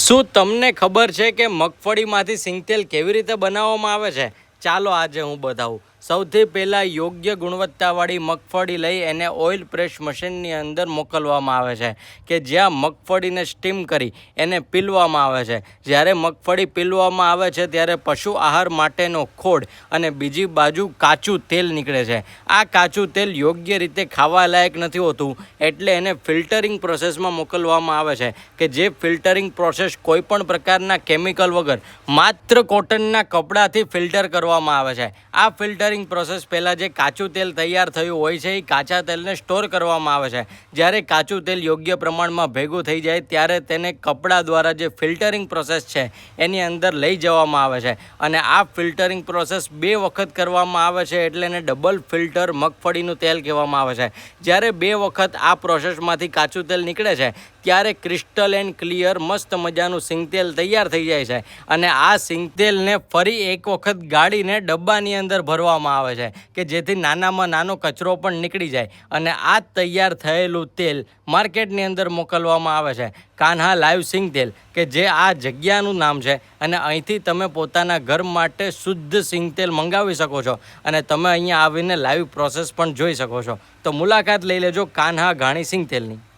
શું તમને ખબર છે કે મગફળીમાંથી સિંગતેલ કેવી રીતે બનાવવામાં આવે છે? ચાલો આજે હું બતાવું. સૌથી પહેલાં યોગ્ય ગુણવત્તાવાળી મગફળી લઈ એને ઓઇલ પ્રેસ મશીનની અંદર મોકલવામાં આવે છે કે જ્યાં મગફળીને સ્ટીમ કરી એને પીલવામાં આવે છે. જ્યારે મગફળી પીલવામાં આવે છે ત્યારે પશુ આહાર માટેનો ખોડ અને બીજી બાજુ કાચું તેલ નીકળે છે. આ કાચું તેલ યોગ્ય રીતે ખાવા લાયક નથી હોતું, એટલે એને ફિલ્ટરિંગ પ્રોસેસમાં મોકલવામાં આવે છે કે જે ફિલ્ટરિંગ પ્રોસેસ કોઈપણ પ્રકારના કેમિકલ વગર માત્ર કોટનના કપડાથી ફિલ્ટર કરવામાં આવે છે. આ ફિલ્ટરિંગ પ્રોસેસ પહેલાં જે કાચું તેલ તૈયાર થયું હોય છે એ કાચા તેલને સ્ટોર કરવામાં આવે છે. જ્યારે કાચું તેલ યોગ્ય પ્રમાણમાં ભેગું થઈ જાય ત્યારે તેને કપડાં દ્વારા જે ફિલ્ટરિંગ પ્રોસેસ છે એની અંદર લઈ જવામાં આવે છે અને આ ફિલ્ટરિંગ પ્રોસેસ 2 વખત કરવામાં આવે છે, એટલે એને ડબલ ફિલ્ટર મગફળીનું તેલ કહેવામાં આવે છે. જ્યારે 2 વખત આ પ્રોસેસમાંથી કાચું તેલ નીકળે છે ત્યારે ક્રિસ્ટલ એન્ડ ક્લિયર મસ્ત મજાનું સિંગતેલ તૈયાર થઈ જાય છે અને આ સિંગતેલને ફરી એક વખત ગાળીને ડબ્બાની અંદર ભરવામાં આવે છે કે જેથી નાનામાં નાનો કચરો પણ નીકળી જાય અને આ તૈયાર થયેલું તેલ માર્કેટની અંદર મોકલવામાં આવે છે. કાન્હા લાઈવ સિંગતેલ કે જે આ જગ્યાનું નામ છે અને અહીંથી તમે પોતાના ઘર માટે શુદ્ધ સિંગતેલ મંગાવી શકો છો અને તમે અહીંયા આવીને લાઈવ પ્રોસેસ પણ જોઈ શકો છો. તો મુલાકાત લઈ લેજો કાન્હા ઘાણી સિંગતેલની.